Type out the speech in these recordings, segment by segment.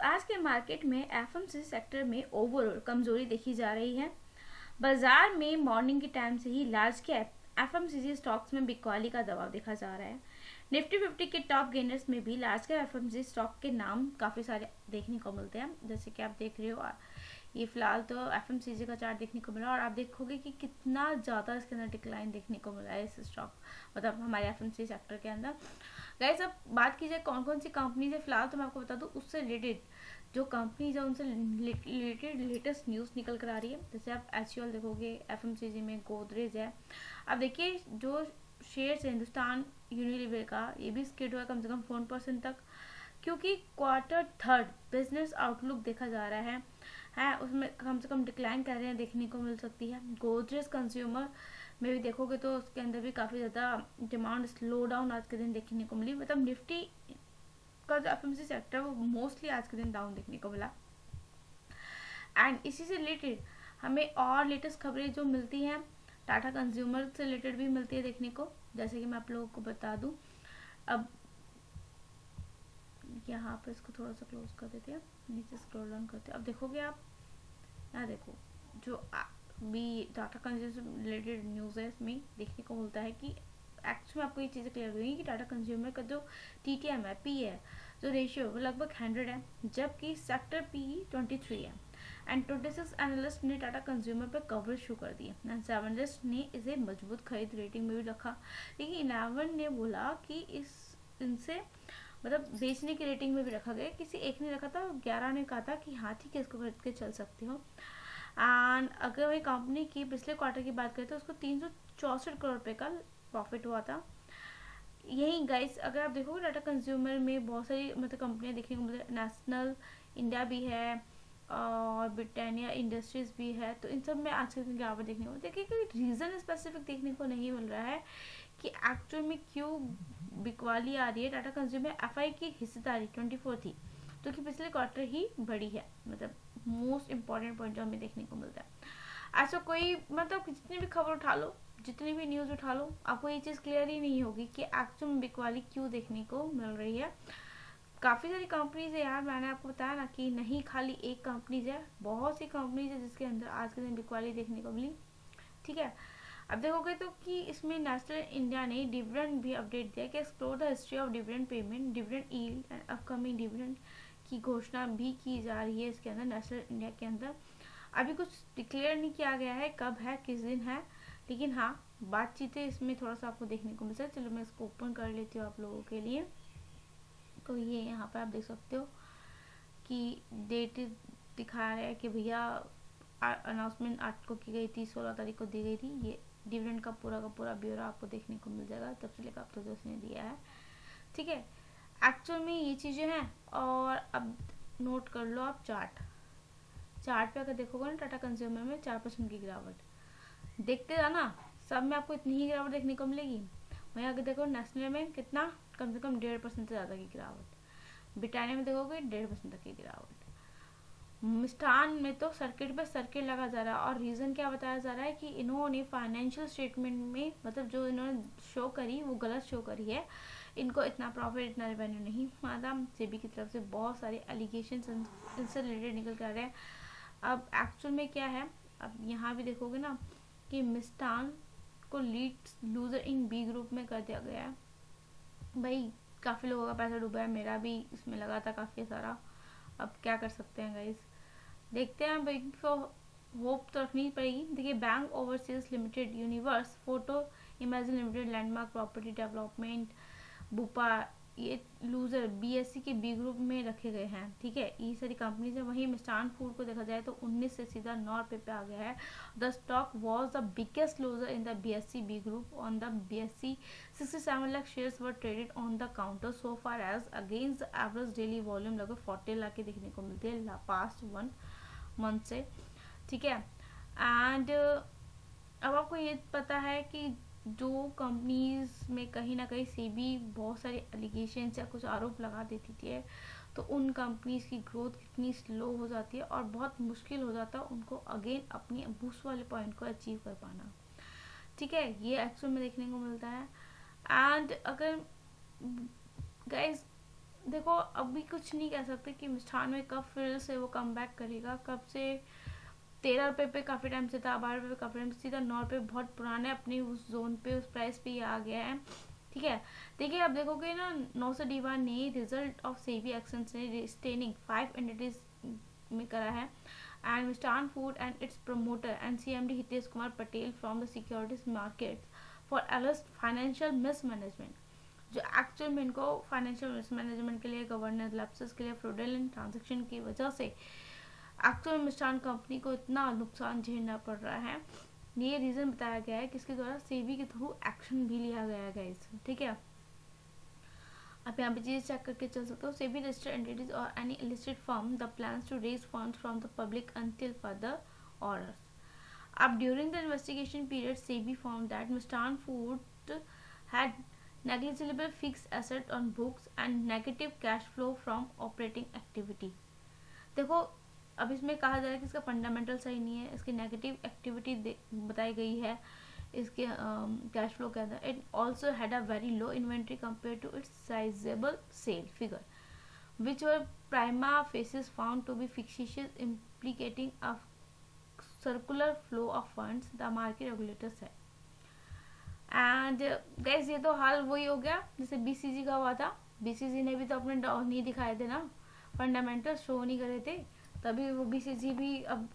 आज के मार्केट में एफएमसीजी सेक्टर में ओवरऑल कमजोरी देखी जा रही है। बाजार में मॉर्निंग के टाइम से ही लार्ज कैप एफएमसीजी स्टॉक्स में बिकवाली का दबाव देखा जा रहा है। निफ्टी 50 के टॉप गेनर्स में भी लार्ज कैप एफएमसीजी स्टॉक के नाम काफी सारे देखने को मिलते हैं। जैसे कि आप देख रहे हो, ये फिलहाल तो एफएमसीजी का चार्ट देखने को मिला और आप देखोगे कि कितना ज़्यादा इसके अंदर डिक्लाइन देखने को मिला है इस स्टॉक, मतलब हमारे एफएमसीजी सेक्टर के अंदर। गाइस, अब बात की जाए कौन कौन सी कंपनीज है, फिलहाल तो मैं आपको बता दूं उससे रिलेटेड जो कंपनीज है उनसे रिलेटेड लेटेस्ट न्यूज़ निकल कर आ रही है। जैसे आप एचयूएल देखोगे, एफएमसीजी में गोदरेज है। अब देखिए जो शेयर्स है हिंदुस्तान यूनिलीवर का, ये भी स्किड हुआ कम से कम 4% तक, क्योंकि क्वार्टर थर्ड बिजनेस आउटलुक देखा जा रहा है उसमें कम से कम डिक्लाइन कर रहे हैं देखने को मिल सकती है। गोदरेज कंज्यूमर में भी देखोगे तो उसके अंदर भी काफ़ी ज़्यादा डिमांड स्लो डाउन आज के दिन देखने को मिली। मतलब निफ्टी का जो एफएमसीजी सेक्टर वो मोस्टली आज के दिन डाउन देखने को मिला। एंड इसी से रिलेटेड हमें और लेटेस्ट खबरें जो मिलती हैं टाटा कंज्यूमर से रिलेटेड भी मिलती है देखने को। जैसे कि मैं आप लोगों को बता दूं, अब यहाँ पर इसको थोड़ा सा क्लोज कर देते हैं, नीचे स्क्रॉल डाउन करते हैं। अब देखोगे आप यहाँ देखो जो भी टाटा कंज्यूमर से रिलेटेड न्यूज़ है इसमें देखने को मिलता है कि एक्चुअली आपको ये चीज़ें क्लियर हुई कि टाटा कंज्यूमर का जो टीटीएम है, पी है, जो रेशियो वो लगभग 100 है, जबकि सेक्टर पी 23 है। एंड 26 एनालिस्ट ने टाटा कंज्यूमर पर कवरेज शुरू कर दी है एंड 7 एनालिस्ट ने इसे मजबूत खरीद रेटिंग में भी रखा, लेकिन 11 ने बोला कि इनसे मतलब बेचने की रेटिंग में भी रखा गया। किसी एक ने रखा था, 11 ने कहा था कि हाँ ठीक है इसको खरीद के चल सकते हो। एंड अगर वही कंपनी की पिछले क्वार्टर की बात करें तो उसको 364 करोड़ रुपए का प्रॉफिट हुआ था। यही गाइस, अगर आप देखोगे टाटा कंज्यूमर में बहुत सारी मतलब कंपनियां देखने को मिलती है। नेशनल इंडिया भी है और ब्रिटानिया इंडस्ट्रीज भी है, तो इन सब में आज के दिन गिरावट देखने को मिलती है। क्योंकि रीज़न स्पेसिफिक देखने को नहीं मिल रहा है कि एक्चुअल में क्यों बिकवाली आ रही है। टाटा कंज्यूमर एफआई की हिस्सेदारी 24 थी, जो कि पिछले क्वार्टर ही बढ़ी है। मतलब मोस्ट इम्पॉर्टेंट पॉइंट जो हमें देखने को मिलता है। ऐसा कोई मतलब जितनी भी खबर उठा लो, जितनी भी न्यूज़ उठा लो, आपको ये चीज़ क्लियर ही नहीं होगी कि एक्चुअल में बिकवाली क्यों देखने को मिल रही है। काफ़ी सारी कंपनीज है यार, मैंने आपको बताया ना कि नहीं खाली एक कंपनीज है, बहुत सी कंपनीज है जिसके अंदर आज के दिन बिकवाली देखने को मिली। ठीक है, अब देखोगे तो कि इसमें नेशनल इंडिया ने डिविडेंड भी अपडेट दिया कि explore the history of dividend payment, dividend yield and upcoming dividend की घोषणा भी की जा रही है इसके अंदर नेशनल इंडिया के अंदर। अभी कुछ डिक्लेयर नहीं किया गया है कब है किस दिन है, लेकिन हाँ बातचीतें इसमें थोड़ा सा आपको देखने को मिलता है। चलो मैं इसको ओपन कर लेती हूँ आप लोगों के लिए। तो ये यहाँ पर आप देख सकते हो कि डेट दिखा रहा है कि भैया अनाउंसमेंट 8 को की गई थी, 16 तारीख को दी गई थी। ये डिविडेंड का पूरा ब्यौरा आपको देखने को मिल जाएगा तब से लेकर अब तक जो उसने दिया है। ठीक है, एक्चुअल में ये चीज़ें हैं। और अब नोट कर लो आप चार्ट पे अगर देखोगे ना टाटा कंज्यूमर में 4% की गिरावट देखते जाना, सब में आपको इतनी ही गिरावट देखने को मिलेगी। वहीं अगर देखो नेशनल में कितना, कम से कम 1.5% से ज़्यादा की गिरावट। ब्रिटानिया में देखोगे 1.5% तक की गिरावट। मिष्ठान में तो सर्किट पे सर्किट लगा जा रहा है। और रीज़न क्या बताया जा रहा है कि इन्होंने फाइनेंशियल स्टेटमेंट में मतलब जो इन्होंने शो करी वो गलत शो करी है, इनको इतना प्रॉफिट इतना रेवेन्यू नहीं मिला। सेबी की तरफ से बहुत सारे एलिगेशन इनसे रिलेटेड निकल कर आ रहे हैं। अब एक्चुअल में क्या है, अब यहाँ भी देखोगे ना कि मिष्ठान को lead loser in B group में कर दिया गया है। भाई काफ़ी लोगों का पैसा डूबा है, मेरा भी इसमें लगा था काफ़ी सारा। अब क्या कर सकते हैं गाइस, देखते हैं भाई, तो होप तो रखनी पड़ेगी। देखिए bank overseas limited, universe photo imagine limited, landmark property development, Bupa, ये लूजर बीएससी के बी ग्रुप में रखे गए हैं। ठीक है, ये सारी कंपनीज है। वहीं मिष्ठान फूड को देखा जाए तो 19 से सीधा 9 रुपये पे आ गया है। The stock was the biggest loser in the BSC B group on the BSC. 67 lakh shares were traded on the counter so far as against the average daily volume लगभग 40 लाख के देखने को मिलती है पास्ट 1 मंथ से। ठीक है, एंड अब आपको ये पता है कि जो कंपनीज में कहीं ना कहीं सेबी बहुत सारे एलिगेशन या कुछ आरोप लगा देती थी, तो उन कंपनीज की ग्रोथ कितनी स्लो हो जाती है और बहुत मुश्किल हो जाता है उनको अगेन अपनी बूस्ट वाले पॉइंट को अचीव कर पाना। ठीक है, ये एक्चुअल में देखने को मिलता है। एंड अगर गाइज देखो अभी कुछ नहीं कह सकते कि मिष्ठान में कब फिर से वो कम बैक करेगा, कब से 13 रुपये पे काफ़ी टाइम से था, 12 रुपये पे काफ़ी टाइम से, सीधा 9 रुपये बहुत पुराने अपने उस जोन पे, उस प्राइस पे ये आ गया है। ठीक है, देखिए आप देखोगे ना, 9 ने रिजल्ट ऑफ सेबी एक्शन से रिस्टेनिंग 5 एंटिटीज में करा है, and Mishthan food and it's promoter and CMD Hitesh Kumar Patel from the securities market for alert financial mismanagement, जो एक्चुअल में इनको फाइनेंशियल मिसमैनेजमेंट के लिए, गवर्नेंस लैप्सेस के लिए, फ्रॉडुलेंट ट्रांजैक्शन की वजह से एक्चुअल मिष्ठान कंपनी को इतना नुकसान झेलना पड़ रहा है। ये रीज़न बताया गया है कि इसके द्वारा सेबी के थ्रू एक्शन भी लिया गया है गाइस। ठीक है, आप यहाँ पे चीज़ चेक करके चल सकते हो। सेबी रजिस्टर्ड एंटिटीज और any listed firm the plans to raise funds from the public until further orders. अब during the investigation period SEBI found that Mishtann food had negligible fixed asset on books and negative cash flow from operating activity। देखो अब इसमें कहा जा रहा है कि इसका फंडामेंटल सही नहीं है, इसकी नेगेटिव एक्टिविटी बताई गई है इसके कैश फ्लो के अंदर। It also had a very low inventory compare to its sizable sale figure which were prima facie found to be fictitious implicating a circular flow of funds, the market regulator said। And gas ये तो हाल वही हो गया जैसे BCG का हुआ था। BCG ने भी तो अपने नहीं दिखाए थे ना, फंडामेंटल शो नहीं करे थे, तभी वो BCG भी अब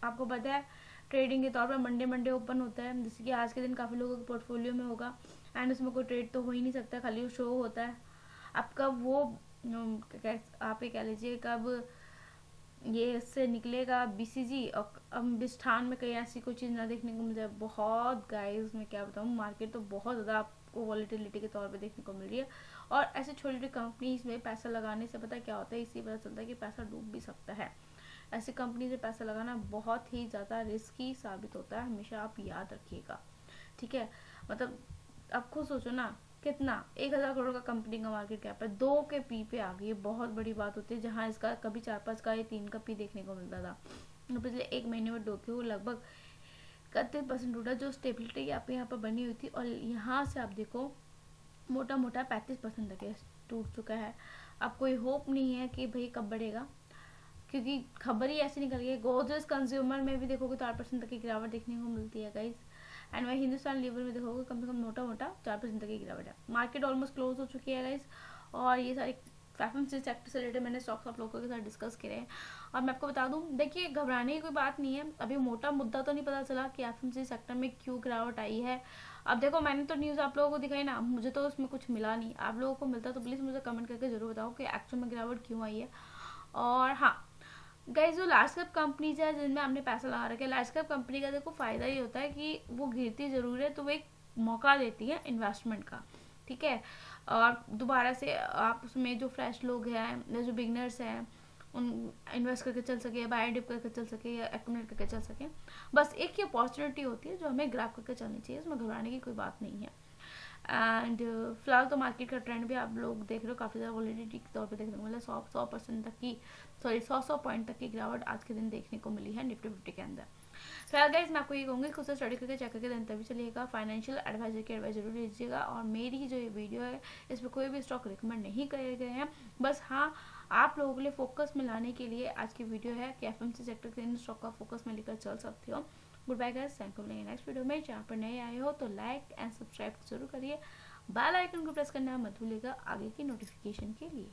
आपको पता है ट्रेडिंग के तौर पर मंडे ओपन होता है, जैसे कि आज के दिन काफ़ी लोगों के पोर्टफोलियो में होगा, एंड उसमें कोई ट्रेड तो हो ही नहीं सकता, खाली वो शो होता है। अब कब वो आप ये कह लीजिए कब ये इससे निकलेगा BCG, और अब मिष्ठान में कहीं ऐसी कोई चीज़ ना देखने को मिल जाए। बहुत गाइस मैं क्या बताऊँ, मार्केट तो बहुत ज़्यादा आपको वॉलेटिलिटी के तौर पे देखने को मिल रही है, और ऐसे छोटी छोटी कंपनीज में पैसा लगाने से पता क्या होता है, इसी पता चलता है कि पैसा डूब भी सकता है। ऐसी कंपनी से पैसा लगाना बहुत ही ज़्यादा रिस्की साबित होता है, हमेशा आप याद रखिएगा। ठीक है, मतलब आप खुद सोचो ना, कितना 1000 करोड़ का कंपनी का मार्केट कैप है, 2 के पी पे आ गई, ये बहुत बड़ी बात होती है, जहाँ इसका कभी 4-5 का या 3 का पी देखने को मिलता था, पिछले 1 महीने में 2 के वो लगभग 31% टूटा, जो स्टेबिलिटी आपके यहाँ पर बनी हुई थी, और यहाँ से आप देखो मोटा मोटा 35% तक टूट चुका है। अब कोई होप नहीं है कि भाई कब बढ़ेगा, क्योंकि खबर ही ऐसी निकल गई है। गोदरेज कंज्यूमर में भी देखोगे तो 8% तक की गिरावट देखने को मिलती है गाइस, एंड वही हिंदुस्तान लीवर में देखोगे कम से कम मोटा मोटा 4% तक की गिरावट है। मार्केट ऑलमोस्ट क्लोज हो चुकी है गाइस, और ये सारी FMCG सेक्टर से रिलेटेड मैंने स्टॉक्स आप लोगों के साथ डिस्कस करे हैं, और मैं आपको बता दूं, देखिए घबराने की कोई बात नहीं है, अभी मोटा मुद्दा तो नहीं पता चला कि FMCG सेक्टर में क्यों गिरावट आई है। अब देखो मैंने तो न्यूज़ आप लोगों को दिखाई ना, मुझे तो उसमें कुछ मिला नहीं, आप लोगों को मिलता तो प्लीज़ मुझे कमेंट करके जरूर बताओ कि एक्चुअल में गिरावट क्यों आई है। और हाँ गाइस, जो लार्ज कैप कंपनीज है जिनमें हमने पैसा लगा रखा है, लार्ज कैप कंपनी का देखो फायदा ये होता है कि वो गिरती जरूर है तो वो एक मौका देती है इन्वेस्टमेंट का। ठीक है, और दोबारा से आप उसमें जो फ्रेश लोग हैं, जो बिगनर्स हैं, उन इन्वेस्ट करके चल सके, बाय डिप करके चल सके, या एक्यूमुलेट करके चल सके, बस एक ही अपॉर्चुनिटी होती है जो हमें ग्रैब करके चलनी चाहिए, इसमें घबराने की कोई बात नहीं है। एंड फिलहाल तो मार्केट का ट्रेंड भी आप लोग देख रहे हो, काफ़ी ज़्यादा वॉलिडिटी के तौर पे देखने को मिला, 100% तक की, सॉरी 100 पॉइंट तक की गिरावट आज के दिन देखने को मिली है निफ्टी 50 के अंदर। फिलहाल गाइस मैं आपको ये कहूँगी खुद से स्टडी करके चेक करके दिन तभी चलिएगा, फाइनेंशियल एडवाइजर की एडवाइस जरूर लीजिएगा, और मेरी जो ये वीडियो है इसमें कोई भी स्टॉक रिकमेंड नहीं करे गए हैं, बस हाँ आप लोगों के लिए फोकस में लाने के लिए आज की वीडियो है कि FMCG सेक्टर के इन स्टॉक का फोकस में लेकर चल सकते हो। Good bye guys, thank you, मिलेंगे नेक्स्ट वीडियो में। जहाँ पर नए आए हो तो लाइक एंड सब्सक्राइब जरूर करिए, बेल आइकन को प्रेस करना मत भूलिएगा आगे की नोटिफिकेशन के लिए।